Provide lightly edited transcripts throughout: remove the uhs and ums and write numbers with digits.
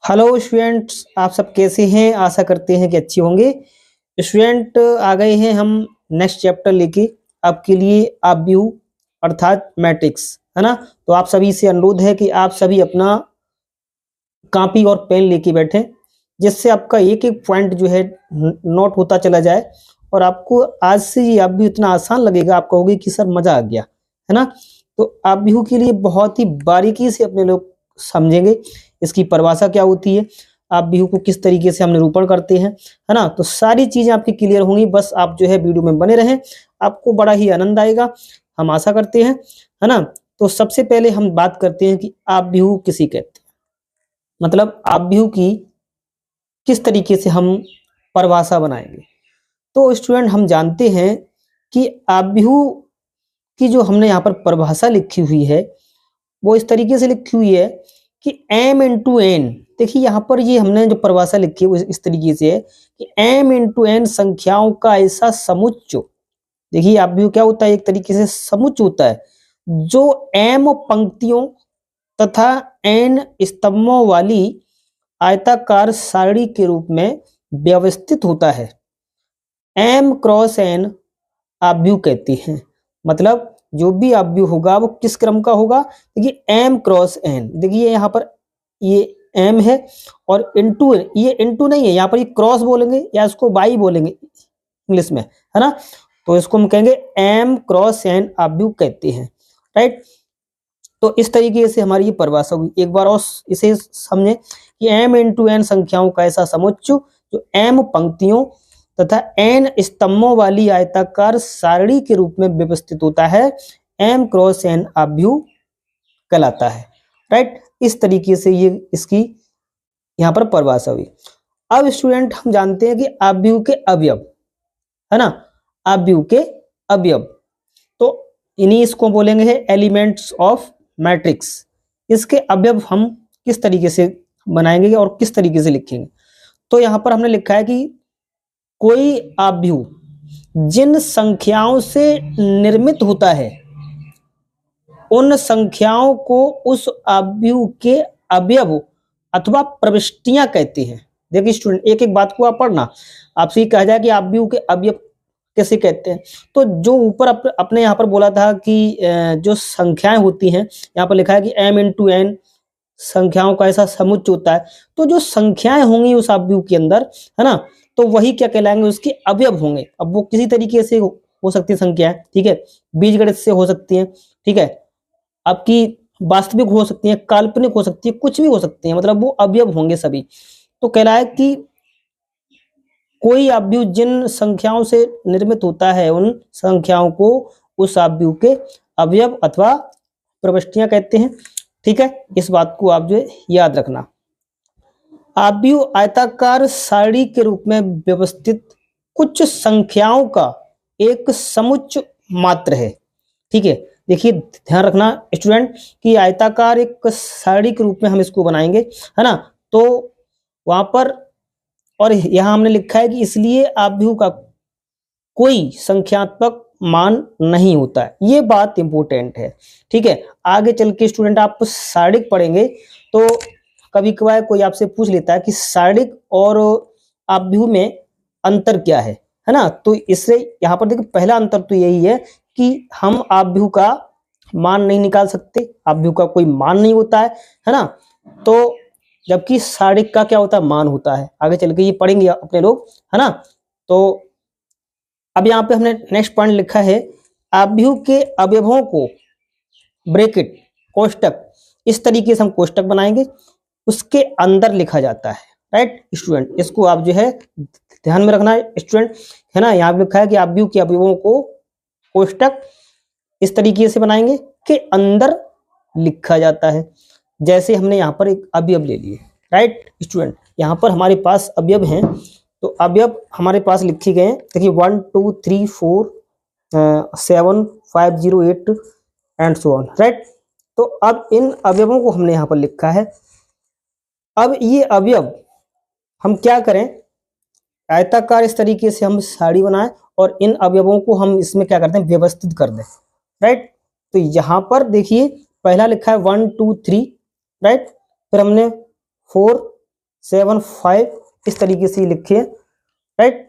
Hello students, आप सब कैसे हैं? आशा करते हैं कि अच्छे होंगे। स्टूडेंट, आ गए हैं हम नेक्स्ट चैप्टर लेके आपके लिए। आप व्यू अर्थात मैट्रिक्स, है ना। तो आप सभी से अनुरोध है कि आप सभी अपना कॉपी और पेन लेके बैठें, जिससे आपका एक एक पॉइंट जो है नोट होता चला जाए और आपको आज से ये आप भी इतना आसान लगेगा। आप कहोगे कि सर मजा आ गया, है ना। तो आप व्यू के लिए बहुत ही बारीकी से अपने लोग समझेंगे इसकी परिभाषा क्या होती है, आप व्यू को किस तरीके से हम निरूपण करते हैं, है ना। तो सारी चीजें आपकी क्लियर होंगी। बस आप जो है वीडियो में बने रहें, आपको बड़ा ही आनंद आएगा, हम आशा करते हैं, है ना। तो सबसे पहले हम बात करते हैं कि आप व्यू किसी कहते हैं, मतलब आप व्यू की किस तरीके से हम परिभाषा बनाएंगे। तो स्टूडेंट, हम जानते हैं कि आप व्यू की जो हमने यहाँ पर परिभाषा लिखी हुई है वो इस तरीके से लिखी हुई है कि m इंटू एन। देखिए यहाँ पर ये हमने जो परिभाषा लिखी है वो इस तरीके से है कि m इंटू एन संख्याओं का ऐसा समुच्चय। देखिए आप व्यू क्या होता है, एक तरीके से समुच्चय होता है जो m पंक्तियों तथा n स्तंभों वाली आयताकार सारणी के रूप में व्यवस्थित होता है। m क्रॉस n आप व्यू कहते हैं, मतलब जो भी आप व्यू होगा वो किस क्रम का होगा। देखिए m क्रॉस n, देखिए यहाँ पर ये m है और इंटू, ये इंटू नहीं है, यहाँ पर ये क्रॉस बोलेंगे या इसको बाई बोलेंगे इंग्लिश में, है ना। तो इसको हम कहेंगे m क्रॉस n आप व्यू कहते हैं, राइट। तो इस तरीके से हमारी ये परिभाषा होगी। एक बार और इसे समझें कि m इंटू एन संख्याओं का ऐसा समुच्चय जो m पंक्तियों तथा n स्तंभों वाली आयताकार सारणी के रूप में व्यवस्थित होता है, m क्रॉस n आप व्यू कहलाता है, राइट। इस तरीके से ये इसकी यहाँ पर परिभाषा हुई। अब स्टूडेंट, हम जानते हैं कि आप व्यू के अवयव, है ना, आप व्यू के अवयव, तो इन्हीं इसको बोलेंगे है एलिमेंट्स ऑफ मैट्रिक्स। इसके अवयव हम किस तरीके से बनाएंगे और किस तरीके से लिखेंगे। तो यहाँ पर हमने लिखा है कि कोई आप व्यू जिन संख्याओं से निर्मित होता है उन संख्याओं को उस अवयव के अवयव अथवा प्रविष्टियां कहते हैं। देखिए स्टूडेंट, एक एक बात को आप पढ़ना, आपसे कहा जाए कि अवयव के अवयव कैसे कहते हैं। तो जो ऊपर अपने यहाँ पर बोला था कि जो संख्याएं होती हैं, यहाँ पर लिखा है कि m इंटू एन संख्याओं का ऐसा समुच्चय होता है। तो जो संख्याएं होंगी उस अवयव के अंदर, है ना, तो वही क्या कहलाएंगे, उसके अवयव होंगे। अब वो किसी तरीके से हो सकती है संख्याएं, ठीक है, बीजगणित से हो सकती हैं, ठीक है, आपकी वास्तविक हो सकती है, काल्पनिक हो सकती है, कुछ भी हो सकती है, मतलब वो अवयव होंगे सभी। तो कहलाए कि कोई अवयव जिन संख्याओं से निर्मित होता है उन संख्याओं को उस अवयव के अवयव अथवा प्रविष्टियां कहते हैं, ठीक है। इस बात को आप जो है याद रखना। अवयव आयताकार सारणी के रूप में व्यवस्थित कुछ संख्याओं का एक समुच्चय मात्र है, ठीक है। देखिए ध्यान रखना स्टूडेंट कि आयताकार एक सारणी के रूप में हम इसको बनाएंगे, है ना। तो वहां पर, और यहां हमने लिखा है कि इसलिए अवयव का कोई संख्यात्मक मान नहीं होता है। ये बात इंपॉर्टेंट है, ठीक है। आगे चल के स्टूडेंट आप सारणिक पढ़ेंगे तो कभी कभार कोई आपसे पूछ लेता है कि सारणिक और अवयव में अंतर क्या है ना। तो इससे यहाँ पर देखिए पहला अंतर तो यही है कि हम अवयव का मान नहीं निकाल सकते, अवयव का कोई मान नहीं होता है ना। तो जबकि सारणिक का क्या होता है, मान होता है। आगे चल के ये पढ़ेंगे अपने लोग, है ना। तो अब यहाँ पे हमने नेक्स्ट पॉइंट लिखा है, अवयव के अवयवों को ब्रैकेट कोष्टक, इस तरीके से हम कोष्टक बनाएंगे, उसके अंदर लिखा जाता है, राइट स्टूडेंट। इसको आप जो है ध्यान में रखना है स्टूडेंट, है ना। यहाँ पे लिखा है कि अवयव के अवयवों को कोष्टक इस तरीके से बनाएंगे के अंदर लिखा जाता है। जैसे हमने यहाँ पर एक अवयव ले लिए, राइट स्टूडेंट, यहाँ पर हमारे पास अवयव हैं, तो अवयव हमारे पास लिखे गए हैं। देखिए 1 2 3 4 7 5 0 8 एंड सो ऑन, राइट। तो अब इन अवयवों को हमने यहाँ पर लिखा है। अब ये अवयव हम क्या करें, आयताकार इस तरीके से हम सारणी बनाएं और इन अवयवों को हम इसमें क्या करते हैं, व्यवस्थित कर दें, राइट। तो यहाँ पर देखिए पहला लिखा है 1 2 3, राइट, फिर हमने 4 75 इस तरीके से लिखे, राइट।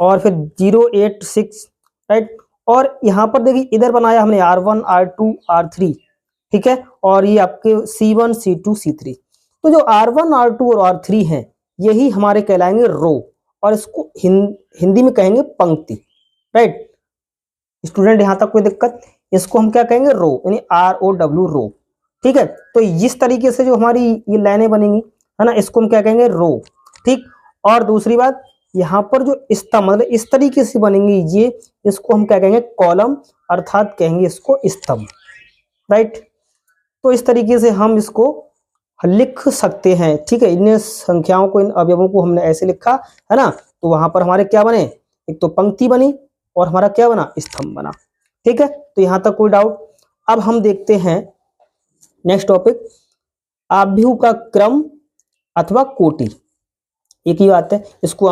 और फिर 086, राइट। और यहाँ पर देखिए इधर बनाया हमने R1 R2 R3, ठीक है। और ये आपके C1 C2 C3। तो जो R1 R2 और R3 हैं यही हमारे कहलाएंगे रो, और इसको हिंदी में कहेंगे पंक्ति, राइट। स्टूडेंट यहाँ तक कोई दिक्कत? इसको हम क्या कहेंगे? रो, यानी ROW रो, ठीक है। तो इस तरीके से जो हमारी ये लाइनें बनेंगी, है ना, इसको हम क्या कहेंगे? रो, ठीक। और दूसरी बात, यहाँ पर जो स्तंभ मतलब इस तरीके से बनेंगी ये, इसको हम क्या कहेंगे? कॉलम, अर्थात कहेंगे इसको स्तंभ, राइट। तो इस तरीके से हम इसको लिख सकते हैं, ठीक है। इन संख्याओं को, इन अवयवों को हमने ऐसे लिखा, है ना। तो वहां पर हमारे क्या बने? एक तो पंक्ति बनी और हमारा क्या बना? स्तंभ बना, ठीक है। तो यहां तक कोई डाउट? अब हम देखते हैं नेक्स्ट टॉपिक, आव्यूह का क्रम अथवा कोटि। एक ही बात है, इसको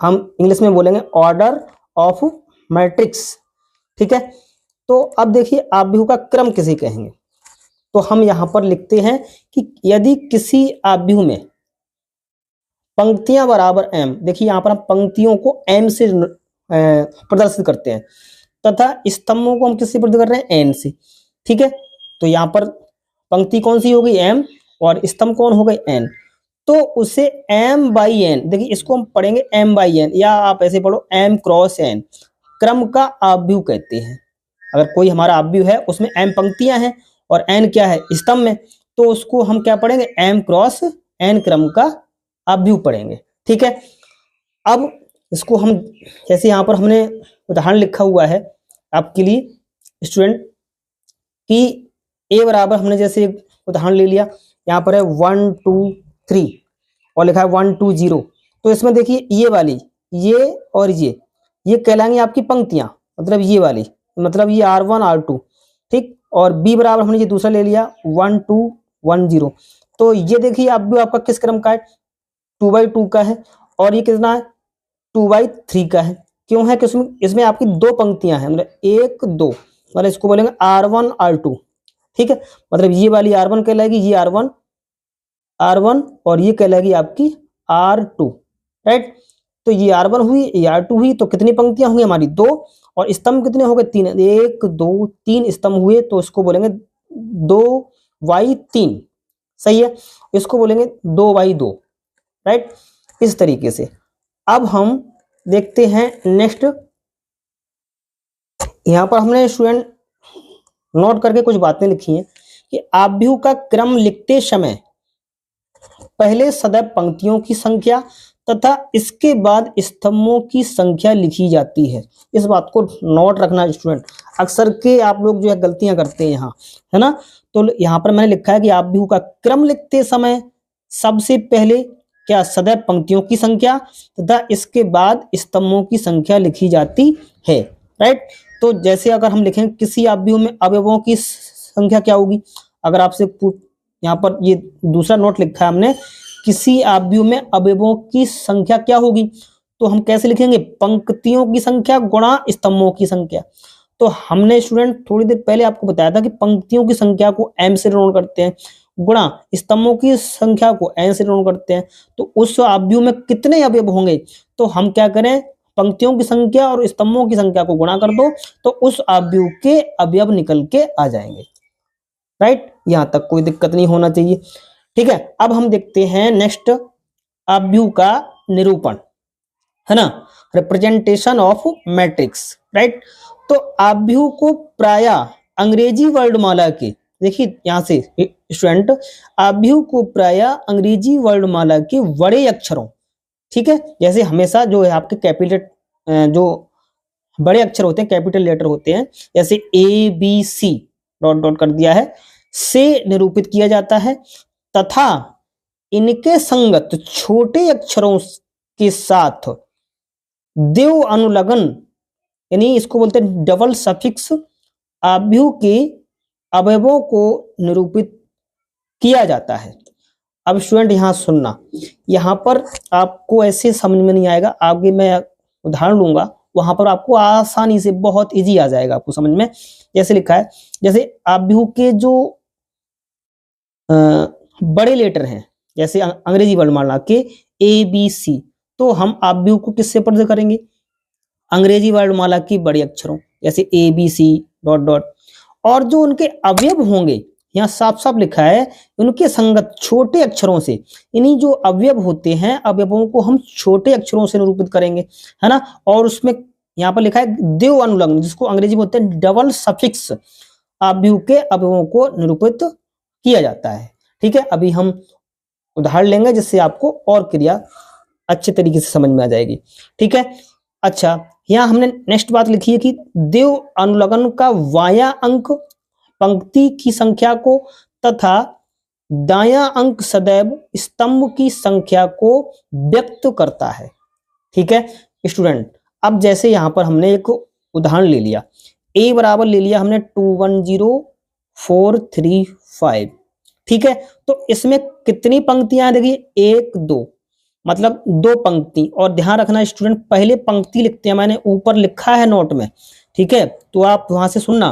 हम इंग्लिश में बोलेंगे ऑर्डर ऑफ मैट्रिक्स, ठीक है। तो अब देखिए आव्यूह का क्रम किसे कहेंगे? तो हम यहां पर लिखते हैं कि यदि किसी आव्यूह में पंक्तियां बराबर m, देखिए यहां पर हम पंक्तियों को m से प्रदर्शित करते हैं, तथा स्तंभों को हम किससे प्रदर्शित कर रहे हैं? n से, ठीक है। तो यहां पर पंक्ति कौन सी हो गई? m, और स्तंभ कौन हो गए? n। तो उसे m/n, देखिए इसको हम पढ़ेंगे m/n, या आप ऐसे पढ़ो m × n, क्रम का आव्यूह कहते हैं। अगर कोई हमारा आव्यूह है उसमें m पंक्तियां हैं और n क्या है? स्तंभ में, तो उसको हम क्या पढ़ेंगे? m × n क्रम का आव्यूह पढ़ेंगे, ठीक है। अब इसको हम, जैसे यहाँ पर हमने उदाहरण लिखा हुआ है आपके लिए स्टूडेंट, कि a बराबर, हमने जैसे उदाहरण ले लिया, यहाँ पर है 1 2 3 और लिखा है 1 2 0। तो इसमें देखिए ये वाली, ये और ये कहलाएंगे आपकी पंक्तियां, मतलब ये वाली, मतलब ये R1 R2, ठीक। और b बराबर हमने ये दूसरा ले लिया 1 2 1 0। तो ये देखिए आव्यूह आपका किस क्रम का है? 2/2 का है। और ये कितना है? 2/3 का है। क्यों है? कि इसमें आपकी दो पंक्तियां हैं, मतलब 1 2, मतलब इसको बोलेंगे R1 R2, ठीक है। मतलब ये वाली R1 कहलाएगी, ये R1 और ये कहलाएगी आपकी R2, राइट। तो ये R1 हुई, ये R2 हुई, तो कितनी पंक्तियां होंगी हमारी? 2, और स्तंभ कितने हो गए? 3, 1 2 3 स्तंभ हुए, तो इसको बोलेंगे 2/3, सही है। इसको बोलेंगे 2/2, राइट। इस तरीके से अब हम देखते हैं नेक्स्ट। यहां पर हमने स्टूडेंट नोट करके कुछ बातें लिखी हैं कि आव्यूह का क्रम लिखते समय पहले सदैव पंक्तियों की संख्या तथा इसके बाद स्तंभों की संख्या लिखी जाती है। इस बात को नोट रखना स्टूडेंट, अक्सर के आप लोग जो है गलतियां करते हैं यहाँ, है ना। तो यहाँ पर मैंने लिखा है कि आव्यूह का क्रम लिखते समय सबसे पहले क्या? सदैव पंक्तियों की संख्या तथा इसके बाद स्तंभों की संख्या लिखी जाती है, राइट। तो जैसे अगर हम लिखें किसी आव्यूह में अवयवों की संख्या क्या होगी? अगर आपसे यहाँ पर ये दूसरा नोट लिखा है हमने, किसी आव्यूह में अवयवों की संख्या क्या होगी? तो हम कैसे लिखेंगे? पंक्तियों की संख्या गुणा स्तंभों की संख्या। तो हमने स्टूडेंट थोड़ी देर पहले आपको बताया था कि पंक्तियों की संख्या को m से डिनोट करते हैं, गुणा स्तंभों की संख्या को n से डिनोट करते हैं। तो उस आव्यूह में कितने अवयव होंगे? तो हम क्या करें? पंक्तियों की संख्या और स्तंभों की संख्या को गुणा कर दो, तो उस आव्यूह के अवयव निकल के आ जाएंगे, राइट। यहां तक कोई दिक्कत नहीं होना चाहिए, ठीक है। अब हम देखते हैं नेक्स्ट, आव्यूह का निरूपण, है ना, रिप्रेजेंटेशन ऑफ मैट्रिक्स, राइट। तो आव्यूह को प्रायः अंग्रेजी वर्णमाला के, देखिए यहां से स्टूडेंट, आव्यूह को प्रायः अंग्रेजी वर्णमाला के बड़े अक्षरों, ठीक है, जैसे हमेशा जो है आपके कैपिटल, जो बड़े अक्षर होते हैं, कैपिटल लेटर होते हैं, जैसे ABC डॉट कर दिया है, से निरूपित किया जाता है, तथा इनके संगत छोटे अक्षरों के साथ द्विव अनुलग्न, यानी इसको बोलते हैं डबल सफिक्स, आव्यूह के अवयवों को निरूपित किया जाता है। अब स्टूडेंट यहां सुनना, यहां पर आपको ऐसे समझ में नहीं आएगा, आगे मैं उदाहरण लूंगा, वहां पर आपको आसानी से, बहुत इजी आ जाएगा आपको समझ में। जैसे लिखा है, जैसे आव्यूह के जो बड़े लेटर हैं, जैसे अंग्रेजी वर्णमाला के ABC, तो हम अवयव को किससे प्रदर्शित करेंगे? अंग्रेजी वर्णमाला की बड़े अक्षरों जैसे ABC डॉट डॉट, और जो उनके अवयव होंगे यहाँ साफ साफ लिखा है उनके संगत छोटे अक्षरों से, इन्हीं जो अवयव होते हैं अवयवों को हम छोटे अक्षरों से निरूपित करेंगे, है ना। और उसमें यहाँ पर लिखा है द्विव अनुलग्न, जिसको अंग्रेजी में बोलते हैं डबल सफिक्स, अवयव के अवयवों को निरूपित किया जाता है। ठीक है, अभी हम उदाहरण लेंगे जिससे आपको और क्रिया अच्छे तरीके से समझ में आ जाएगी। ठीक है, अच्छा यहाँ हमने नेक्स्ट बात लिखी है कि द्विव अनुलग्न का वाया अंक पंक्ति की संख्या को तथा दायां अंक सदैव स्तंभ की संख्या को व्यक्त करता है। ठीक है स्टूडेंट, अब जैसे यहां पर हमने एक उदाहरण ले लिया, a बराबर ले लिया हमने 210435। ठीक है, तो इसमें कितनी पंक्तियां देखिए 1 2, मतलब 2 पंक्ति, और ध्यान रखना स्टूडेंट पहले पंक्ति लिखते हैं, मैंने ऊपर लिखा है नोट में। ठीक है, तो आप वहां से सुनना।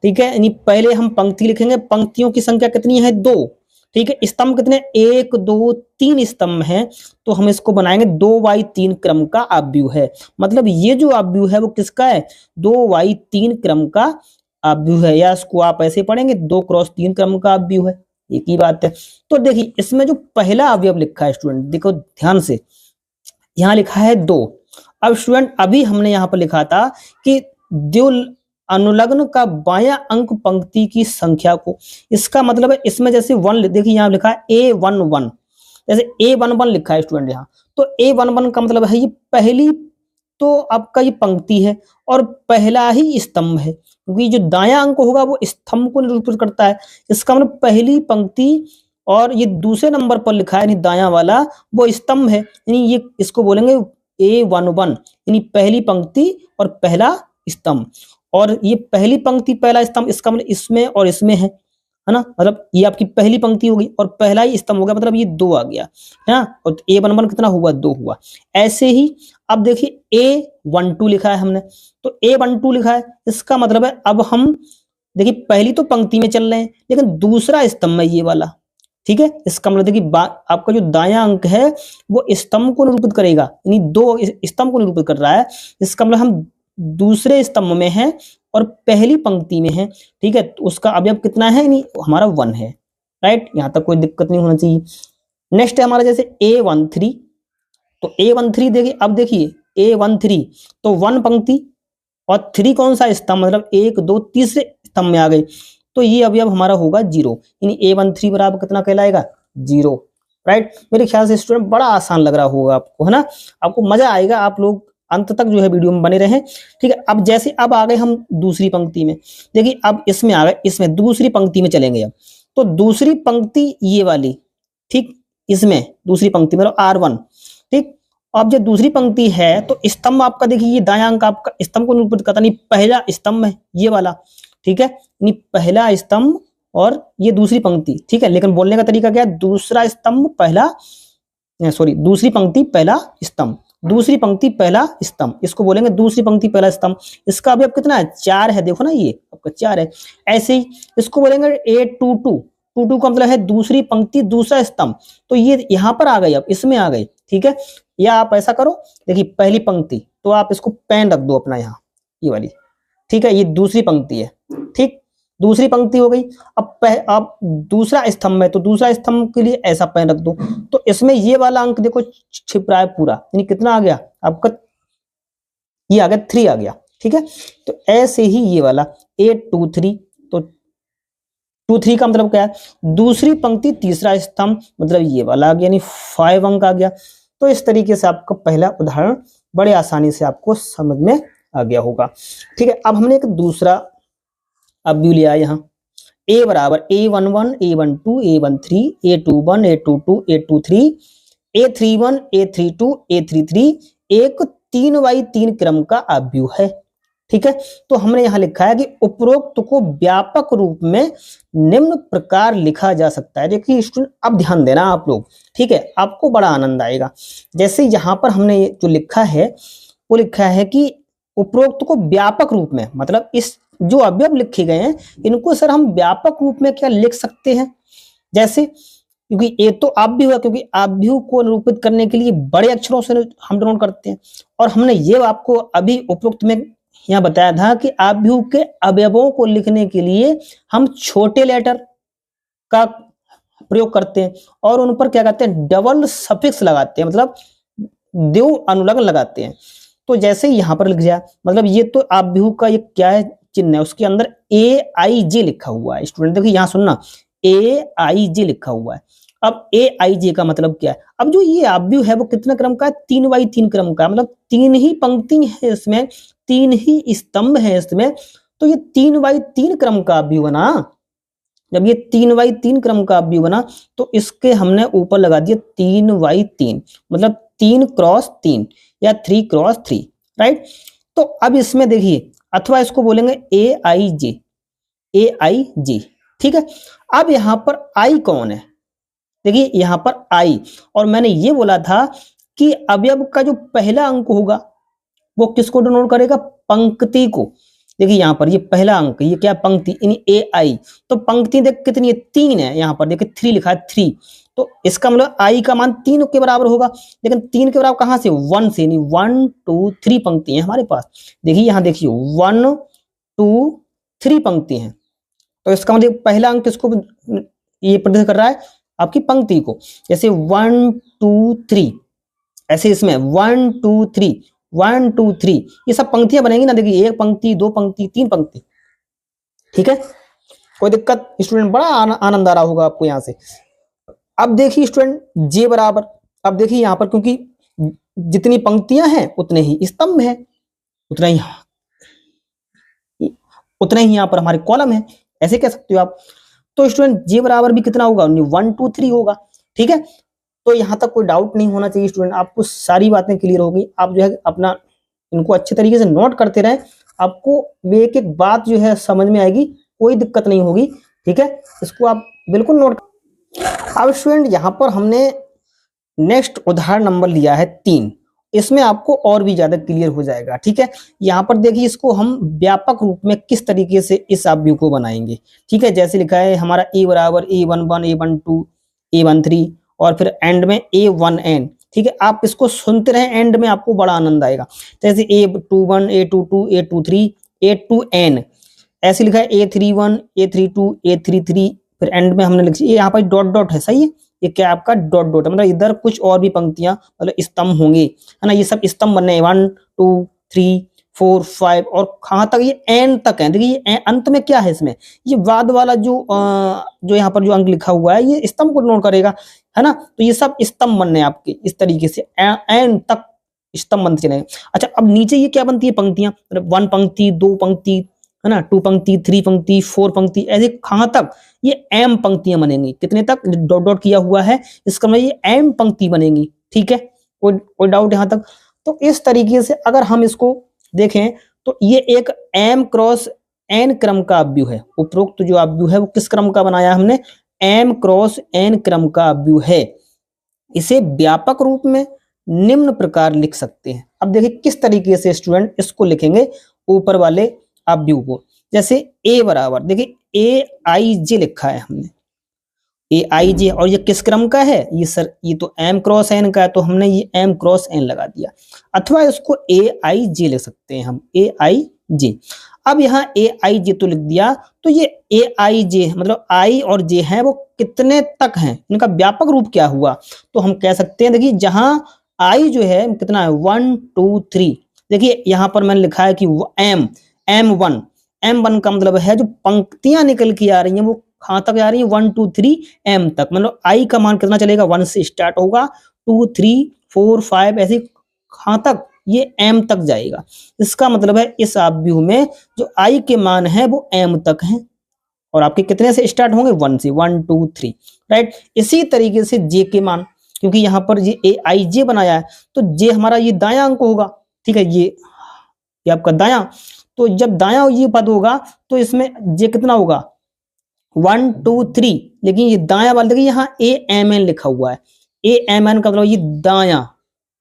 ठीक है, यानी पहले हम पंक्ति लिखेंगे, पंक्तियों की संख्या कितनी है 2। ठीक है, स्तंभ कितने 1 2 3 स्तंभ हैं, तो हम इसको बनाएंगे 2x3 क्रम का अवयव है। मतलब ये जो अवयव है वो किसका है? 2x3 क्रम का अवयव है, या इसको आप ऐसे पढ़ेंगे 2x3 क्रम का अवयव है, एक ही बात है। तो देखिए इसमें जो पहला अवयव लिखा है स्टूडेंट, देखो ध्यान से, यहाँ लिखा है 2। अब स्टूडेंट अभी हमने यहाँ पर लिखा था कि द्विव अनुलग्न का बायां अंक पंक्ति की संख्या को, इसका मतलब है इसमें जैसे 1 देखिए यहाँ लिखा है A11, जैसे A11 लिखा है स्टूडेंट यहाँ, तो A11 का मतलब है ये पहली तो आपका ये पंक्ति है और पहला ही स्तंभ है, क्योंकि जो दायां अंक होगा वो स्तंभ को निरूपित करता है। इसका मतलब पहली पंक्ति और ये दूसरे नंबर पर लिखा है यानी दायां वाला वो स्तंभ है, यानी ये इसको बोलेंगे A11, यानी पहली पंक्ति और पहला स्तंभ। और ये पहली पंक्ति पहला स्तंभ, इसका मतलब इसमें और इसमें है ना, मतलब ये आपकी पहली पंक्ति होगी और पहला ही स्तंभ हो गया, मतलब ये 2 आ गया है ना, और A11 कितना हुआ 2 हुआ। ऐसे ही अब देखिए A12 लिखा है हमने, तो A12 लिखा है, इसका मतलब है अब हम देखिए पहली तो पंक्ति में चल रहे हैं लेकिन दूसरा स्तंभ है ये वाला। ठीक है, इसका मतलब देखिए आपका जो दायां अंक है वो स्तंभ को निरूपित करेगा, यानी 2 स्तंभ को निरूपित कर रहा है, इसका मतलब हम दूसरे स्तंभ में है और पहली पंक्ति में है। ठीक है, तो उसका अवयव कितना है, यानी हमारा 1 है। राइट, यहां तक कोई दिक्कत नहीं होना चाहिए। नेक्स्ट है हमारा जैसे A13, तो A13 देखिए, अब देखिए A13 तो 1 पंक्ति और 3 कौन सा स्तंभ, मतलब 1 2 तीसरे स्तंभ में आ गए, तो ये अवयव हमारा होगा 0, यानी A13 बराबर कितना कहलाएगा 0। राइट, मेरे ख्याल से स्टूडेंट बड़ा आसान लग रहा होगा आपको, है ना, आपको मजा आएगा, आप लोग अंत तक जो है वीडियो में बने रहें। ठीक है, अब जैसे अब आ गए हम दूसरी पंक्ति में, देखिए अब इसमें आ गए, इसमें दूसरी पंक्ति में चलेंगे अब, तो दूसरी पंक्ति ये वाली, ठीक, इसमें दूसरी पंक्ति मतलब R1। ठीक, अब जब दूसरी पंक्ति है तो स्तंभ आपका देखिए ये दायां अंक आपका स्तंभ को निरूपित करता, नहीं पहला स्तंभ है ये वाला। ठीक है, यानी पहला स्तंभ और ये दूसरी पंक्ति। ठीक है, लेकिन बोलने का तरीका क्या है, दूसरा स्तंभ पहला, सॉरी दूसरी पंक्ति पहला स्तंभ, दूसरी पंक्ति पहला स्तंभ, इसको बोलेंगे दूसरी पंक्ति पहला स्तंभ। इसका अभी अब कितना है 4 है, देखो ना ये आपका 4 है। ऐसे ही इसको बोलेंगे A22, 22 का मतलब है दूसरी पंक्ति दूसरा स्तंभ, तो ये यहाँ पर आ गई, अब इसमें आ गई। ठीक है, या आप ऐसा करो, देखिए पहली पंक्ति तो आप इसको पेन रख दो अपना यहाँ ये वाली। ठीक है, ये दूसरी पंक्ति है, ठीक, दूसरी पंक्ति हो गई। अब दूसरा स्तंभ है तो दूसरा स्तंभ के लिए ऐसा पेन रख दो, तो इसमें ये वाला अंक देखो छिप रहा है पूरा, यानी कितना आ गया आपका, ये आ गया 3 आ गया। ठीक है, तो ऐसे ही ये वाला A23, तो 23 का मतलब क्या है, दूसरी पंक्ति तीसरा स्तंभ, मतलब ये वाला आ गया, यानी 5 अंक आ गया। तो इस तरीके से आपका पहला उदाहरण बड़े आसानी से आपको समझ में आ गया होगा। ठीक है, अब हमने एक दूसरा अवयव लिया यहाँ, A बराबर A11 A12 A13 A21 A22 A23 A31 A32 A33 एक 3x3 क्रम का अवयव है। ठीक है, तो हमने यहाँ लिखा है कि उपरोक्त को व्यापक रूप में निम्न प्रकार लिखा जा सकता है। देखिए स्टूडेंट अब ध्यान देना आप लोग, ठीक है, आपको बड़ा आनंद आएगा। जैसे यहाँ पर हमने जो लिखा है वो लिखा है कि उपरोक्त को व्यापक रूप में, मतलब इस जो अवयव लिखे गए हैं इनको सर हम व्यापक रूप में क्या लिख सकते हैं। जैसे क्योंकि ए तो आप भी हुआ, क्योंकि आप भी को निरूपित करने के लिए बड़े अक्षरों से हम डिनोट करते हैं। और हमने ये आपको अभी उपरोक्त में यहाँ बताया था कि आप भी के अवयवों को लिखने के लिए हम छोटे लेटर का प्रयोग करते हैं और उन पर क्या कहते हैं, डबल सफिक्स लगाते हैं, मतलब दो अनुलग्न लगाते हैं। तो जैसे यहाँ पर लिख जाए, मतलब ये तो आप भी का ये क्या है, चिन्ह है, उसके अंदर AIJ लिखा हुआ है। स्टूडेंट देखिए यहाँ सुनना, AIJ लिखा हुआ है। अब AIJ का मतलब क्या है, अब जो ये आप भी है वो कितने क्रम का है, 3x3 क्रम का, मतलब 3 ही पंक्ति है इसमें, 3 ही स्तंभ है इसमें। तो ये 3x3 क्रम का भी बना। जब ये 3x3 क्रम का भी बना तो इसके हमने ऊपर लगा दिया 3x3, मतलब 3x3 या 3x3, राइट। तो अब इसमें देखिए, अथवा इसको बोलेंगे AIJ, AIJ, ठीक है। अब यहां पर आई कौन है, देखिए यहां पर आई, और मैंने ये बोला था कि अवयव का जो पहला अंक होगा वो किसको डिनोट करेगा, पंक्ति को। देखिए यहाँ पर ये पहला अंक, ये क्या पंक्ति, इन AI, तो पंक्ति देख कितनी है, 3 है, यहाँ पर देखिए 3 लिखा है, 3, तो इसका मतलब आई का मान 3 के बराबर होगा। लेकिन 3 के बराबर कहां से, 1 से, नहीं 1 2 3 पंक्ति है हमारे पास। देखिए यहाँ देखिए 1 2 3 पंक्ति है, तो इसका मतलब पहला अंक किसको ये प्रदर्शित कर रहा है, आपकी पंक्ति को। जैसे 1 2 3, ऐसे इसमें 1 2 3 1 2 3, ये सब पंक्तियां बनेंगी ना, देखिए 1 पंक्ति 2 पंक्ति 3 पंक्ति, ठीक है। कोई दिक्कत स्टूडेंट, बड़ा आनंद आ रहा होगा आपको यहाँ से। अब देखिए स्टूडेंट जे बराबर, अब देखिए यहाँ पर क्योंकि जितनी पंक्तियां हैं उतने ही स्तंभ है, उतना ही यहाँ पर हमारे कॉलम है, ऐसे कह सकते हो आप। तो स्टूडेंट जे बराबर भी कितना होगा, 1 2 3 होगा, ठीक है। तो यहाँ तक कोई डाउट नहीं होना चाहिए स्टूडेंट, आपको सारी बातें क्लियर होगी। आप जो है अपना इनको अच्छे तरीके से नोट करते रहे, आपको एक एक बात जो है समझ में आएगी, कोई दिक्कत नहीं होगी, ठीक है। इसको आप बिल्कुल नोट। अब स्टूडेंट यहाँ पर हमने नेक्स्ट उदाहरण नंबर लिया है 3, इसमें आपको और भी ज्यादा क्लियर हो जाएगा, ठीक है। यहाँ पर देखिए इसको हम व्यापक रूप में किस तरीके से इस आव्यूह को बनाएंगे, ठीक है। जैसे लिखा है हमारा A बराबर A11 A12 A13 और फिर एंड में A1N, ठीक है। आप इसको सुनते रहे, एंड में आपको बड़ा आनंद आएगा। जैसे A21 A22 A23 A2N, ऐसे लिखा है A31 A32 A33, फिर एंड में हमने लिखा, यहाँ पर डॉट डॉट है, सही है, ये क्या आपका डॉट डॉट है, मतलब इधर कुछ और भी पंक्तियां मतलब स्तंभ होंगे, है ना। ये सब स्तंभ बनने 1 2 3 4 5 और कहाँ तक, ये एन तक है। देखिए ये अंत में क्या है, इसमें ये बाद वाला जो यहाँ पर जो अंक लिखा हुआ है ये स्तंभ को नोट करेगा, है ना। तो ये सब स्तंभ बनने आपके इस तरीके से एन तक स्तंभ बनते चलेंगे। अच्छा, अब नीचे ये क्या बनती है, पंक्तियां, 1 पंक्ति 2 पंक्ति, है ना, 2 पंक्ति 3 पंक्ति 4 पंक्ति, ऐसे कहाँ तक, ये एम पंक्तियां बनेंगी। कितने तक, डॉट डॉट किया हुआ है, इसका मतलब ये एम पंक्ति बनेंगी, ठीक है। कोई डाउट यहाँ तक। तो इस तरीके से अगर हम इसको देखें तो ये एक एम क्रॉस एन क्रम का अव्यूह है। उपरोक्त जो अव्यूह है वो किस क्रम का बनाया हमने, एम क्रॉस एन क्रम का अव्यूह है। इसे व्यापक रूप में निम्न प्रकार लिख सकते हैं। अब देखिए किस तरीके से स्टूडेंट इसको लिखेंगे ऊपर वाले अव्यूह को। जैसे ए बराबर, देखिए AIJ लिखा है हमने, AIJ, और ये किस क्रम का है, ये सर ये तो M क्रॉस N का है, तो हमने ये M क्रॉस N लगा दिया। अथवा इसको AIJ लिख सकते हैं हम, AIJ। अब यहाँ AIJ तो लिख दिया, तो ये AIJ मतलब I और J है वो कितने तक हैं, इनका व्यापक रूप क्या हुआ, तो हम कह सकते हैं, देखिए जहां I जो है कितना है 1 2 3, देखिए यहाँ पर मैंने लिखा है कि M1 का मतलब है जो पंक्तियां निकल के आ रही हैं वो कहाँ तक आ रही है, 1 2 3 M तक, मतलब I का मान कितना चलेगा, 1 से स्टार्ट होगा, 2 3 4 5 ऐसे कहाँ तक, ये M तक जाएगा। इसका मतलब है इस अव्यूह में जो I के मान है वो M तक है, और आपके कितने से स्टार्ट होंगे, 1 से, 1 2 3, राइट। इसी तरीके से J के मान, क्योंकि यहाँ पर ये AIJ बनाया है तो J हमारा ये दायां अंक होगा, ठीक है, ये आपका दायां। तो जब दायां ये पद होगा तो इसमें J कितना होगा, 1 2 3, लेकिन ये दायां वाला देखिए यहाँ AMN लिखा हुआ है, AMN का मतलब ये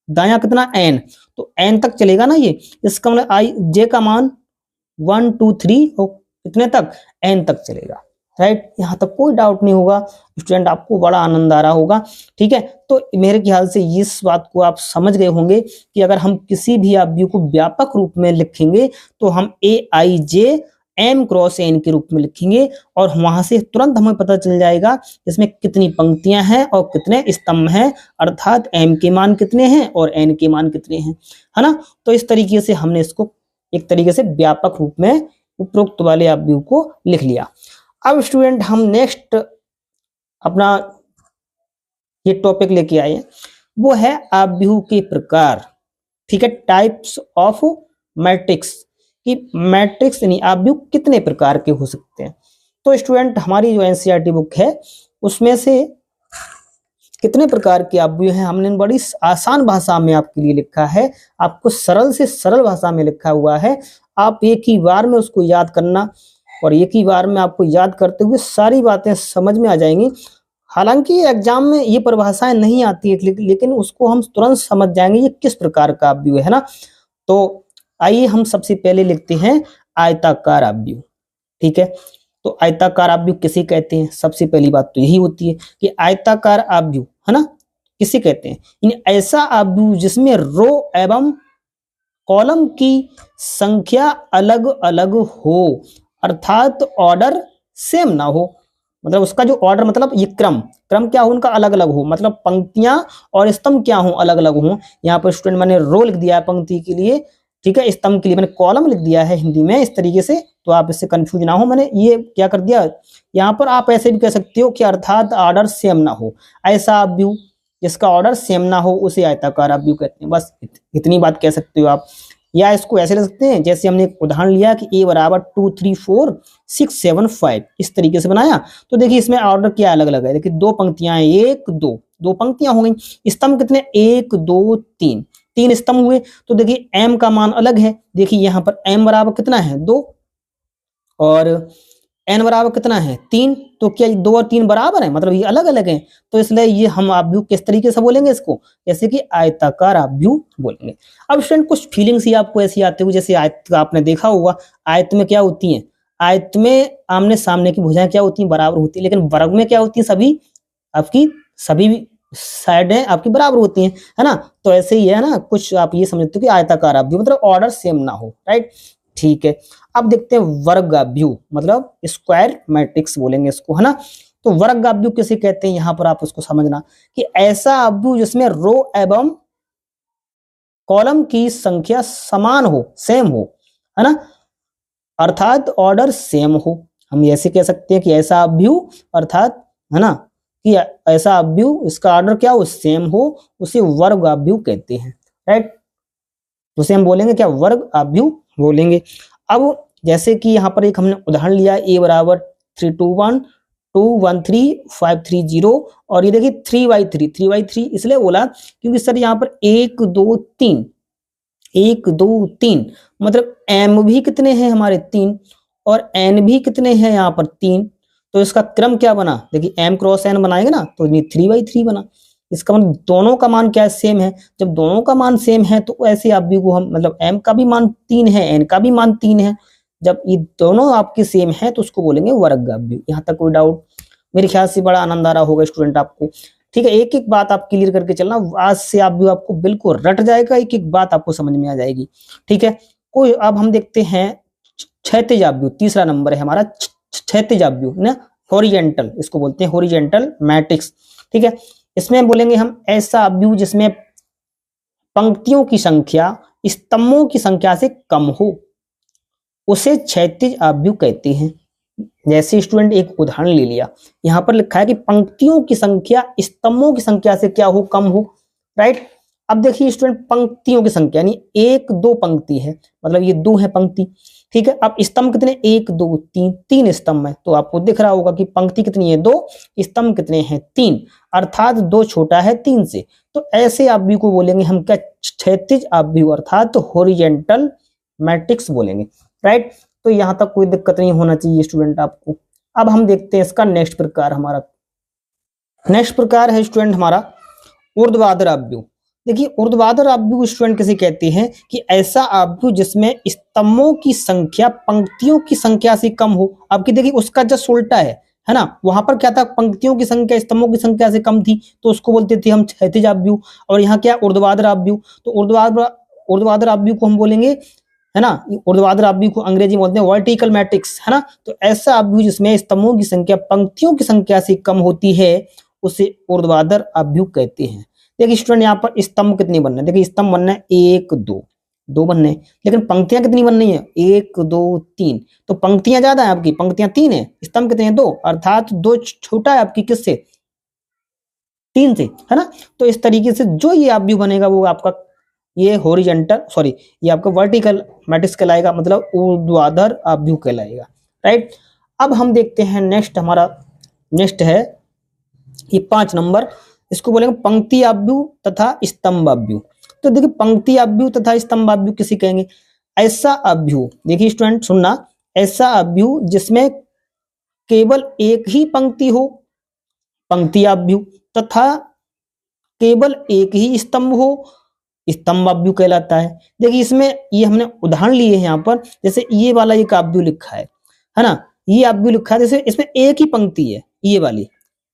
दायां कितना N, तो N तक चलेगा ना ये, इसका मतलब J का मान 1 2 3 और कितने तक, N तक चलेगा, राइट, यहाँ तक कोई डाउट नहीं होगा स्टूडेंट, आपको बड़ा आनंद आ रहा होगा। ठीक है, तो मेरे ख्याल से इस बात को आप समझ गए होंगे कि अगर हम किसी भी अवयव को व्यापक रूप में लिखेंगे तो हम AIJ M क्रॉस N के रूप में लिखेंगे और वहां से तुरंत हमें पता चल जाएगा इसमें कितनी पंक्तियां हैं और कितने स्तंभ हैं, अर्थात M के मान कितने हैं और N के मान कितने हैं, है ना। तो इस तरीके से हमने इसको एक तरीके से व्यापक रूप में उपरोक्त वाले अवयव को लिख लिया। अब स्टूडेंट हम नेक्स्ट अपना ये टॉपिक लेके आए हैं, वो है अवयव के प्रकार। ठीक है, टाइप्स ऑफ मैट्रिक्स, कि मैट्रिक्स यानी अवयव कितने प्रकार के हो सकते हैं। तो स्टूडेंट हमारी जो NCERT बुक है उसमें से कितने प्रकार के अवयव हैं हमने बड़ी आसान भाषा में आपके लिए लिखा है, आपको सरल से सरल भाषा में लिखा हुआ है। आप एक ही बार में उसको याद करना और एक ही बार में आपको याद करते हुए सारी बातें समझ में आ जाएंगी। हालांकि एग्जाम में ये परिभाषाएं नहीं आती है, लेकिन उसको हम तुरंत समझ जाएंगे ये किस प्रकार का अवयव है ना। तो आइए हम सबसे पहले लिखते हैं आयताकार अवयव। ठीक है, तो आयताकार अवयव किसे कहते हैं, सबसे पहली बात तो यही होती है कि आयताकार अवयव है ना किसे कहते हैं, यानी ऐसा अवयव जिसमें रो एवं कॉलम की संख्या अलग अलग हो, अर्थात ऑर्डर सेम ना हो। मतलब उसका जो ऑर्डर मतलब ये क्रम क्या हो उनका अलग अलग हो, मतलब पंक्तियां और स्तंभ क्या हो अलग अलग हो। यहाँ पर स्टूडेंट मैंने रो लिख दिया है पंक्ति के लिए, ठीक है, स्तंभ के लिए मैंने कॉलम लिख दिया है हिंदी में इस तरीके से, तो आप इससे कंफ्यूज ना हो। मैंने ये क्या कर दिया, यहाँ पर आप ऐसे भी कह सकते हो कि अर्थात ऑर्डर सेम ना हो, ऐसा अवयव जिसका ऑर्डर सेम ना हो उसे आयताकार अवयव कहते हैं। बस इतनी बात कह सकते हो आप। या इसको ऐसे लिख सकते हैं जैसे हमने एक उदाहरण लिया कि A बराबर 2 3 4 6 7 5 इस तरीके से बनाया। तो देखिए इसमें ऑर्डर क्या अलग अलग है, देखिए दो पंक्तियां हैं, एक दो पंक्तियां हो गई। स्तंभ कितने, 1 2 3 तीन स्तंभ हुए। तो देखिए M का मान अलग है, देखिए यहाँ पर M बराबर कितना है 2 और N बराबर कितना है 3। तो क्या 2 और 3 बराबर है, मतलब ये अलग अलग हैं। तो इसलिए ये हम अवयव किस तरीके से बोलेंगे इसको, जैसे कि आयताकार अवयव बोलेंगे। अब स्टूडेंट कुछ फीलिंग्स ही आपको ऐसी आती हुई, जैसे आयत आपने देखा होगा, आयत में क्या होती है, आयत में आमने सामने की भुजाएं क्या होती हैं, बराबर होती है। लेकिन वर्ग में क्या होती है, सभी आपकी सभी साइडें आपकी बराबर होती हैं, है ना। तो ऐसे ही है ना, कुछ आप ये समझते हो कि आयताकार अवयव मतलब ऑर्डर सेम ना हो, राइट। ठीक है, अब देखते हैं वर्ग अवयव, मतलब स्क्वायर मैट्रिक्स बोलेंगे इसको, है ना। तो वर्ग अवयव किसे कहते हैं, यहां पर आप उसको समझना कि ऐसा अवयव जिसमें रो एवं कॉलम की संख्या समान हो, सेम हो, है ना, अर्थात ऑर्डर सेम हो। हम ऐसे कह सकते हैं कि ऐसा अवयव अर्थात, है ना, कि ऐसा अवयव इसका ऑर्डर क्या हो, सेम हो, उसे वर्ग अवयव कहते हैं, राइट। उसे हम बोलेंगे क्या, वर्ग अवयव बोलेंगे। अब जैसे कि यहाँ पर एक हमने उदाहरण लिया, A बराबर 3 2 1 2 1 3 5 3 0 और ये देखिए 3/3 इसलिए बोला क्योंकि सर यहाँ पर 1 2 3 मतलब M भी कितने हैं हमारे 3 और N भी कितने हैं यहाँ पर 3। तो इसका क्रम क्या बना, देखिए M क्रॉस N बनाएंगे ना, तो 3/3 बना। इसका मतलब दोनों का मान क्या सेम है। जब दोनों का मान सेम है तो ऐसे अवयव को हम, मतलब M का भी मान 3 है, N का भी मान 3 है, जब ये दोनों आपके सेम है तो उसको बोलेंगे वर्ग अवयव। यहाँ तक कोई डाउट, मेरे ख्याल से बड़ा आनंद आ रहा होगा स्टूडेंट आपको। ठीक है, एक एक बात आप क्लियर करके चलना, आज से अवयव आपको बिल्कुल रट जाएगा, एक एक बात आपको समझ में आ जाएगी। ठीक है, कोई अब हम देखते हैं क्षैतिज अवयव, तीसरा नंबर है हमारा क्षैतिज अवयव ना, हॉरिजेंटल इसको बोलते हैं, हॉरिजेंटल मैट्रिक्स। ठीक है, इसमें बोलेंगे हम ऐसा अवयव जिसमें पंक्तियों की संख्या स्तंभों की संख्या से कम हो, उसे क्षैतिज अवयव कहते हैं। जैसे स्टूडेंट एक उदाहरण ले लिया, यहाँ पर लिखा है कि पंक्तियों की संख्या स्तंभों की संख्या से क्या हो, कम हो, राइट। अब देखिए स्टूडेंट पंक्तियों की संख्या यानी 1 2 पंक्ति है, मतलब ये 2 है पंक्ति, ठीक है। अब स्तंभ कितने, 1 2 3 3 स्तंभ है, तो आपको दिख रहा होगा कि पंक्ति कितनी है 2, स्तंभ कितने हैं 3, अर्थात 2 छोटा है 3 से। तो ऐसे अवयव को बोलेंगे हम क्या, क्षैतिज अवयव अर्थात हॉरिजेंटल मैट्रिक्स बोलेंगे, राइट। तो यहाँ तक कोई दिक्कत नहीं होना चाहिए स्टूडेंट आपको। अब हम देखते हैं इसका नेक्स्ट प्रकार, हमारा नेक्स्ट प्रकार है स्टूडेंट हमारा ऊर्ध्वाधर अवयव। देखिए ऊर्ध्वाधर अवयव स्टूडेंट किसे कहते हैं, कि ऐसा अवयव जिसमें स्तंभों की संख्या पंक्तियों की संख्या से कम हो। आपकी देखिए उसका जस्ट उल्टा है, है ना, वहां पर क्या था, पंक्तियों की संख्या स्तंभों की संख्या से कम थी, तो उसको बोलते थे हम क्षैतिज आप व्यू। और यहाँ क्या, ऊर्ध्वाधर आप व्यू, तो ऊर्ध्वाधर आप व्यू को हम बोलेंगे, है ना, ऊर्ध्वाधर आप व्यू को अंग्रेजी में बोलते हैं वर्टिकल मैट्रिक्स, है ना। तो ऐसा आप व्यू जिसमें स्तंभों की संख्या पंक्तियों की संख्या से कम होती है उसे ऊर्ध्वाधर आप व्यू कहते हैं। देखिए स्टूडेंट, यहाँ पर स्तंभ कितने बनने हैं, देखिए स्तंभ बनना है 1 2, 2 बनने, लेकिन पंक्तियां कितनी बननी है, 1 2 3। तो पंक्तियां ज्यादा है आपकी, पंक्तियां 3 है, स्तंभ कितने हैं 2, अर्थात 2 छोटा है आपकी किससे, 3 से, है ना। तो इस तरीके से जो ये आप व्यू बनेगा वो आपका ये हॉरिजॉन्टल, सॉरी, ये आपका वर्टिकल मैट्रिक्स कहलाएगा, मतलब ऊर्ध्वाधर आप व्यू कहलाएगा, राइट। अब हम देखते हैं नेक्स्ट, हमारा नेक्स्ट है ये 5 नंबर, इसको बोलेंगे पंक्ति आप व्यू तथा स्तंभ आप व्यू। तो देखिए पंक्ति आप व्यू तथा स्तंभ आप व्यू किसे कहेंगे, ऐसा आप व्यू, देखिए स्टूडेंट सुनना, ऐसा आप व्यू जिसमें केवल एक ही पंक्ति हो, पंक्ति आप व्यू, तथा केवल एक ही स्तंभ हो, स्तंभ आप व्यू कहलाता है। देखिए इसमें ये हमने उदाहरण लिए हैं यहाँ पर, जैसे ये वाला एक आप व्यू लिखा है ना, ये आप व्यू लिखा है, जैसे इसमें एक ही पंक्ति है, ये वाली,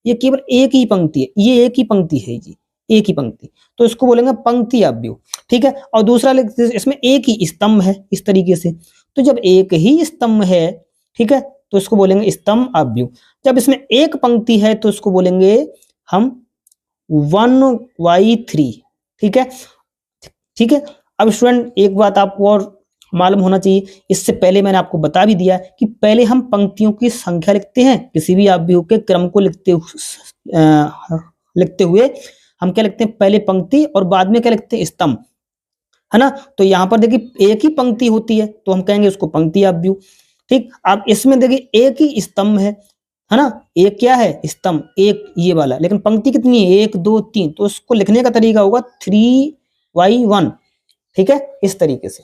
ये केवल एक ही पंक्ति है, ये एक ही पंक्ति है जी, एक ही पंक्ति, तो इसको बोलेंगे पंक्ति आप व्यू, ठीक है। और दूसरा इसमें एक ही स्तंभ है, इस तरीके से, तो जब एक ही स्तंभ है, ठीक है, तो इसको बोलेंगे स्तंभ आप व्यू। जब इसमें एक पंक्ति है तो इसको बोलेंगे हम 1/3, ठीक है, ठीक है। अब स्टूडेंट एक बात आपको और मालूम होना चाहिए, इससे पहले मैंने आपको बता भी दिया कि पहले हम पंक्तियों की संख्या लिखते हैं, किसी भी आप व्यू के क्रम को लिखते हुए हम क्या लिखते हैं, पहले पंक्ति और बाद में क्या लिखते हैं, स्तंभ, है ना। तो यहाँ पर देखिए एक ही पंक्ति होती है तो हम कहेंगे उसको पंक्ति आप व्यू, ठीक। अब इसमें देखिए एक ही स्तंभ है ना, एक क्या है, स्तंभ, एक ये वाला, लेकिन पंक्ति कितनी है, 1 2 3, तो उसको लिखने का तरीका होगा 3/1, ठीक है, इस तरीके से।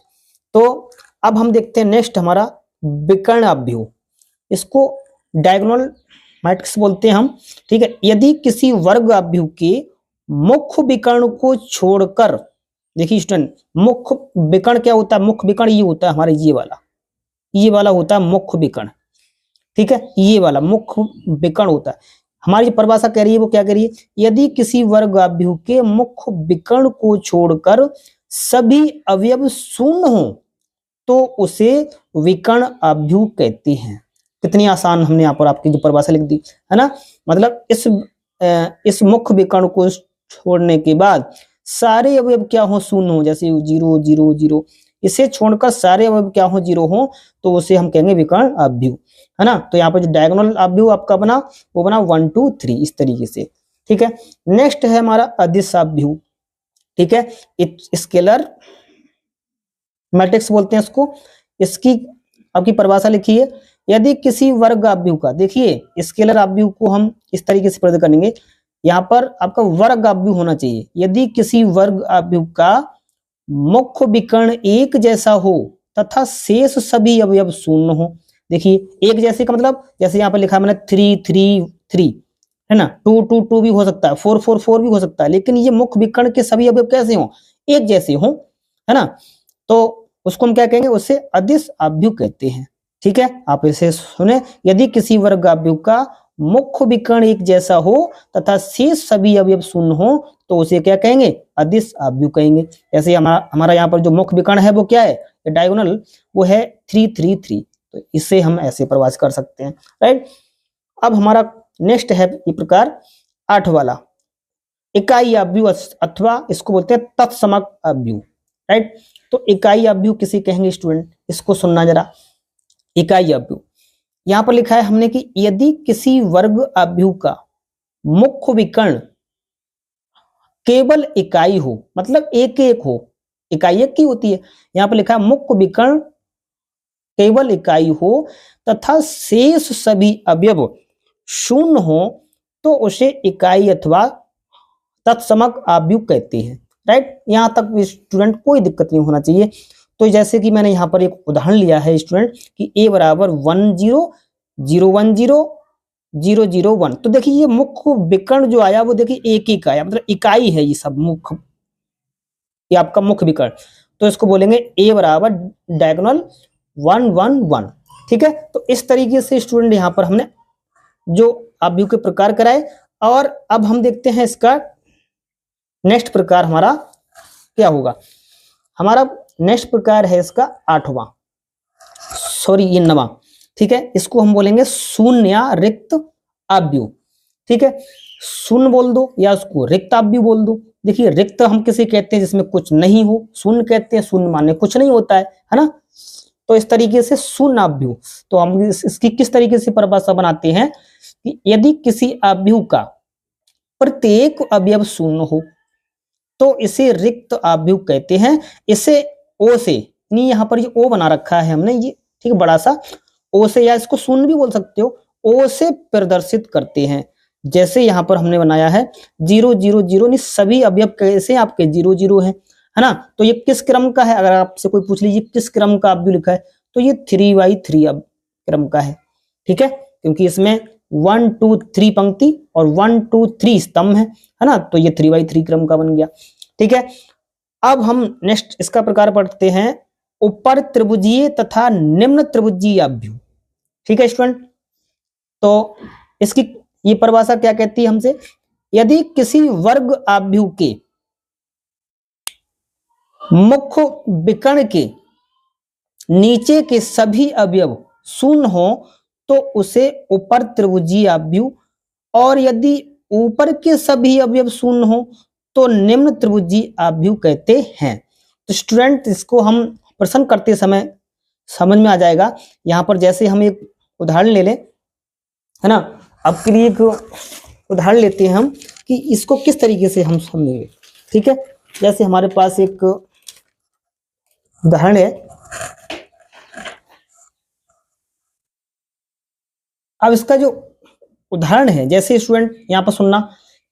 तो अब हम देखते हैं नेक्स्ट हमारा विकर्ण आप व्यू, इसको डायगोनल मैट्रिक्स बोलते हैं हम, ठीक है। यदि किसी वर्ग आप व्यू के मुख्य विकर्ण को छोड़कर, देखिए स्टूडेंट मुख्य विकर्ण क्या होता है, मुख्य विकर्ण ये होता है हमारे ये वाला होता है मुख्य विकर्ण, ठीक है, ये वाला मुख्य विकर्ण होता है। हमारी जो परिभाषा कह रही है वो क्या कह रही है, यदि किसी वर्ग आप व्यू के मुख्य विकर्ण को छोड़कर सभी अवयव शून्य हो तो उसे विकर्ण आप व्यू कहते हैं। कितनी आसान हमने यहाँ पर आपकी जो परिभाषा लिख दी, है ना, मतलब इस मुख्य विकर्ण को छोड़ने के बाद सारे अवयव क्या हो, शून्य हो, जैसे 0 0 0, इसे छोड़कर सारे अवयव क्या हो, 0 हो, तो उसे हम कहेंगे विकर्ण आप व्यू, है ना। तो यहाँ पर जो डायगोनल आप व्यू आपका बना वो बना 1 2 3 इस तरीके से, ठीक है। नेक्स्ट है हमारा अदिश आप व्यू, ठीक है, स्केलर मैट्रिक्स बोलते हैं इसको। इसकी आपकी परिभाषा लिखी है, यदि किसी वर्ग आप व्यू का, देखिए स्केलर आप व्यू को हम इस तरीके से प्रकट करेंगे, यहाँ पर आपका वर्ग आप व्यू होना चाहिए, यदि किसी वर्ग आप व्यू का मुख्य विकर्ण एक जैसा हो तथा शेष सभी अवयव शून्य हो। देखिए एक जैसे का मतलब, जैसे यहाँ पर लिखा है मैंने 3 3 3, है ना, 2 2 2 भी हो सकता है, 4 4 4 भी हो सकता है, लेकिन ये मुख्य विकर्ण के सभी अवयव कैसे हो, एक जैसे हो, है ना, तो उसको हम क्या कहेंगे, उससे अदिश आप व्यू कहते हैं, ठीक है। आप इसे सुने, यदि किसी वर्ग आप व्यू का मुख्य विकर्ण एक जैसा हो तथा शेष सभी अवयव शून्य हो तो उसे क्या कहेंगे, अदिश आप व्यू कहेंगे। जैसे हमारा यहाँ पर जो मुख्य विकर्ण है वो क्या है, डायगोनल, वो है 3 3 3, तो इसे हम ऐसे परिभाषित कर सकते हैं, राइट। अब हमारा नेक्स्ट है ये प्रकार 8 वाला, इकाई आप व्यू अथवा इसको बोलते हैं तत्समक आप व्यू, राइट। तो इकाई आप व्यू किसे कहेंगे स्टूडेंट, इसको सुनना जरा। इकाई आप व्यू यहां पर लिखा है हमने कि यदि किसी वर्ग आप व्यू का मुख्य विकर्ण केवल इकाई हो, मतलब एक एक हो, इकाई एक की होती है, यहां पर लिखा है मुख्य विकर्ण केवल इकाई हो तथा शेष सभी अवयव शून्य हो तो उसे इकाई अथवा तत्समक आप व्यू कहते हैं, राइट। यहां तक स्टूडेंट कोई दिक्कत नहीं होना चाहिए। तो जैसे कि मैंने यहाँ पर एक उदाहरण लिया है स्टूडेंट कि a बराबर 1 0 0 1 0 0 0 1, तो देखिए ये मुख्य विकर्ण जो आया वो देखिए एक एक आया, मतलब इकाई है ये सब, मुख्य, ये आपका मुख्य विकर्ण, तो इसको बोलेंगे a बराबर डायगोनल 1 1 1, ठीक है। तो इस तरीके से स्टूडेंट यहाँ पर हमने जो अवयव के प्रकार कराए। और अब हम देखते हैं इसका नेक्स्ट प्रकार हमारा क्या होगा। हमारा नेक्स्ट प्रकार है इसका 8वां, सॉरी ये 9वां, ठीक है। इसको हम बोलेंगे शून्य या रिक्त अवयव, ठीक है। शून्य बोल दो या उसको रिक्त अवयव बोल दो। देखिए रिक्त हम किसे कहते हैं जिसमें कुछ नहीं हो, शून्य कहते हैं शून्य माने कुछ नहीं होता है ना। तो इस तरीके से शून्य अवयव, तो हम इसकी किस तरीके से परिभाषा बनाते हैं कि यदि किसी अवयव का प्रत्येक अवयव शून्य हो तो इसे रिक्त अवयव कहते हैं। इसे ओ से, नहीं यहाँ पर ये ओ बना रखा है हमने ये, ठीक है, बड़ा सा ओ से, या इसको शून्य भी बोल सकते हो, ओ से प्रदर्शित करते हैं। जैसे यहाँ पर हमने बनाया है 0 0 0, नहीं सभी अवयव कैसे आपके 0 0 है ना। तो ये किस क्रम का है, अगर आपसे कोई पूछ लीजिए किस क्रम का अवयव लिखा है, तो ये 3x3 क्रम का है, ठीक है, क्योंकि इसमें 1 2 3 पंक्ति और 1 2 3 स्तंभ है ना। तो ये 3x3 क्रम का बन गया, ठीक है। अब हम नेक्स्ट इसका प्रकार पढ़ते हैं ऊपर त्रिभुजीय तथा निम्न त्रिभुजीय अवयव, ठीक है स्टूडेंट। तो इसकी ये परिभाषा क्या कहती है हमसे, यदि किसी वर्ग अवयव के मुख्य विकर्ण के नीचे के सभी अवयव शून्य हो तो उसे ऊपर त्रिभुजीय अवयव, और यदि ऊपर के सभी अवयव शून्य हो तो निम्न त्रिभुजीय अवयव कहते हैं। तो स्टूडेंट इसको हम प्रश्न करते समय समझ में आ जाएगा। यहाँ पर जैसे हम एक उदाहरण ले लें, है ना, अब के लिए एक उदाहरण लेते हैं हम कि इसको किस तरीके से हम समझेंगे, ठीक है। जैसे हमारे पास एक उदाहरण है, अब इसका जो उदाहरण है, जैसे स्टूडेंट यहाँ पर सुनना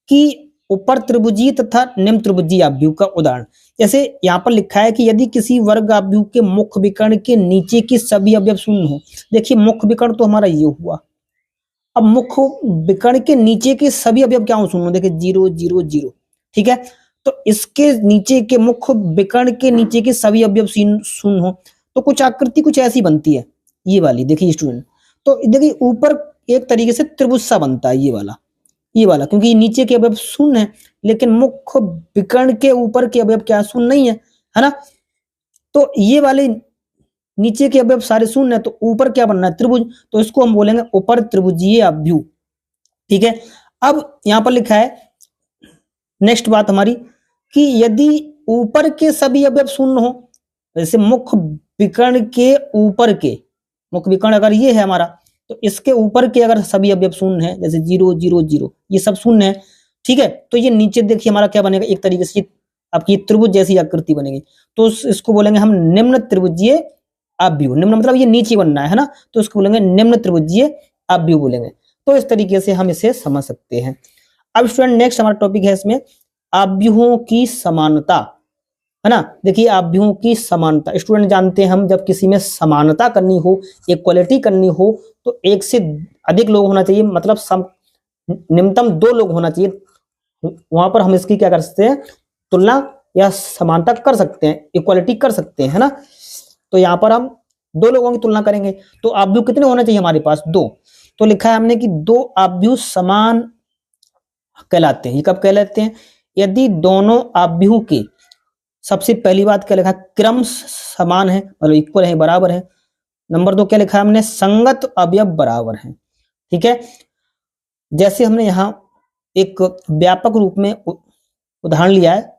कि ऊपर त्रिभुजीय तथा निम्न त्रिभुजीय अवयव का उदाहरण, जैसे यहाँ पर लिखा है कि यदि किसी वर्ग अवयव के मुख्य विकर्ण के नीचे के सभी अवयव शून्य हो। देखिए मुख्य विकर्ण तो हमारा ये हुआ, अब मुख्य विकर्ण के नीचे के सभी अवयव क्या हो शून्य, देखिए 0 0 0, ठीक है। तो इसके नीचे के मुख्य विकर्ण के नीचे के सभी अवयव शून्य हो तो कुछ आकृति कुछ ऐसी बनती है, ये वाली देखिए स्टूडेंट। तो देखिए ऊपर एक तरीके से त्रिभुज सा बनता है ये वाला, क्योंकि नीचे के अवयव शून्य है लेकिन मुख्य विकर्ण के ऊपर के अवयव क्या शून्य नहीं है ना। तो ये वाले नीचे के अवयव सारे शून्य है तो ऊपर क्या बनना है, त्रिभुज, तो इसको हम बोलेंगे ऊपर त्रिभुजीय अवयव, ठीक है। अब यहां पर लिखा है नेक्स्ट बात हमारी कि यदि ऊपर के सभी अवयव शून्य हो, जैसे मुख्य विकर्ण के ऊपर के, मुख्य विकर्ण अगर ये है हमारा तो इसके ऊपर के अगर सभी अवयव शून्य है, जैसे 0 0 0 ये सब शून्य है, ठीक है। तो ये नीचे देखिए हमारा क्या बनेगा, एक तरीके से आपकी त्रिभुज जैसी आकृति बनेगी, तो इसको बोलेंगे हम निम्न त्रिभुजीय अवयव। निम्न मतलब ये नीचे बनना है ना, तो इसको बोलेंगे निम्न त्रिभुजीय अवयव बोलेंगे। तो इस तरीके से हम इसे समझ सकते हैं। अब स्टूडेंट नेक्स्ट हमारा टॉपिक है इसमें अवयवों की समानता, है ना। देखिए अवयवों की समानता, स्टूडेंट जानते हैं हम जब किसी में समानता करनी हो, इक्वलिटी करनी हो, तो एक से अधिक लोग होना चाहिए, मतलब न्यूनतम 2 लोग होना चाहिए, वहां पर हम इसकी क्या कर सकते हैं, तुलना या समानता कर सकते हैं, इक्वलिटी कर सकते हैं, है ना। तो यहाँ पर हम 2 लोगों की तुलना करेंगे तो अवयव कितने होने चाहिए हमारे पास, 2। तो लिखा है हमने कि 2 अवयव समान कहलाते हैं। ये कब कहलाते हैं, यदि दोनों अवयव के, सबसे पहली बात क्या लिखा, क्रम समान है, मतलब इक्वल है, बराबर है। नंबर 2 क्या लिखा है हमने, संगत अवयव बराबर है, ठीक है। जैसे हमने यहाँ एक व्यापक रूप में उदाहरण लिया है,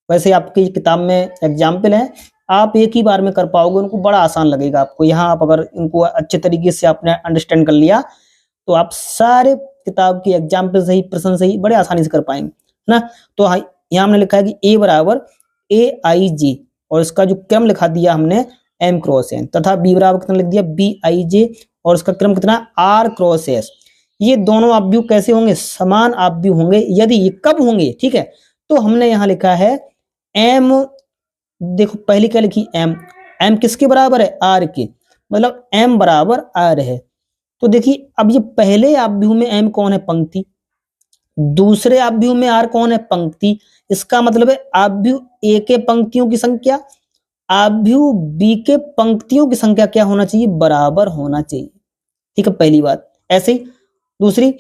वैसे आपकी किताब में एग्जाम्पल है, आप एक ही बार में कर पाओगे, उनको बड़ा आसान लगेगा आपको। यहाँ आप अगर इनको अच्छे तरीके से आपने अंडरस्टैंड कर लिया तो आप सारे किताब की एग्जाम्पल सही, प्रश्न सही बड़े आसानी से कर पाएंगे, है ना। तो यहाँ हमने लिखा है कि ए बराबर AIJ, और इसका जो क्रम लिखा दिया हमने M क्रॉस N, तथा B बराबर कितना लिख दिया BIJ, और इसका क्रम कितना R क्रॉस S। ये दोनों अवयव कैसे होंगे, समान अवयव होंगे। यदि ये कब होंगे, ठीक है, तो हमने यहाँ लिखा है M, देखो पहली क्या लिखी M किसके बराबर है, R के, मतलब M बराबर R है। तो देखिए अब ये पहले अवयव में M कौन है, पंक्ति, दूसरे अवयव में R कौन है, पंक्ति। इसका मतलब है अवयव A के पंक्तियों की संख्या अवयव B के पंक्तियों की संख्या क्या होना चाहिए, बराबर होना चाहिए, ठीक है, पहली बात। ऐसे ही दूसरी,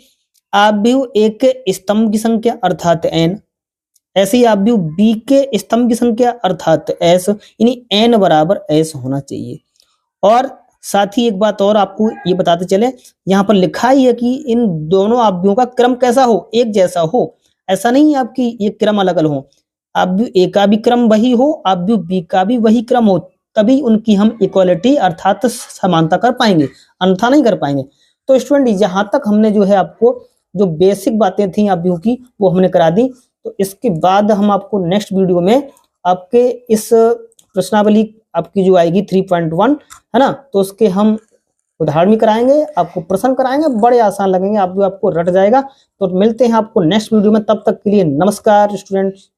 आव्यूह ए के स्तंभ की संख्या अर्थात n, ऐसे ही आव्यूह बी के स्तंभ की संख्या अर्थात s, यानी n बराबर s होना चाहिए। और साथ ही एक बात और आपको ये बताते चले, यहाँ पर लिखा ही है कि इन दोनों आव्यूहों का क्रम कैसा हो, एक जैसा हो। ऐसा नहीं है आपकी ये क्रम अलग अलग हो, आव्यूह ए का भी क्रम वही हो, आव्यूह बी का भी वही क्रम हो, तभी उनकी हम इक्वालिटी अर्थात समानता कर पाएंगे, अन्यथा नहीं कर पाएंगे। तो स्टूडेंट यहाँ तक हमने जो है आपको जो बेसिक बातें थी आव्यूह की वो हमने करा दी। तो इसके बाद हम आपको नेक्स्ट वीडियो में आपके इस प्रश्नावली आपकी जो आएगी 3.1 है ना, तो उसके हम उदाहरण भी कराएंगे, आपको प्रश्न कराएंगे, बड़े आसान लगेंगे, आप जो आपको रट जाएगा। तो मिलते हैं आपको नेक्स्ट वीडियो में, तब तक के लिए नमस्कार स्टूडेंट्स।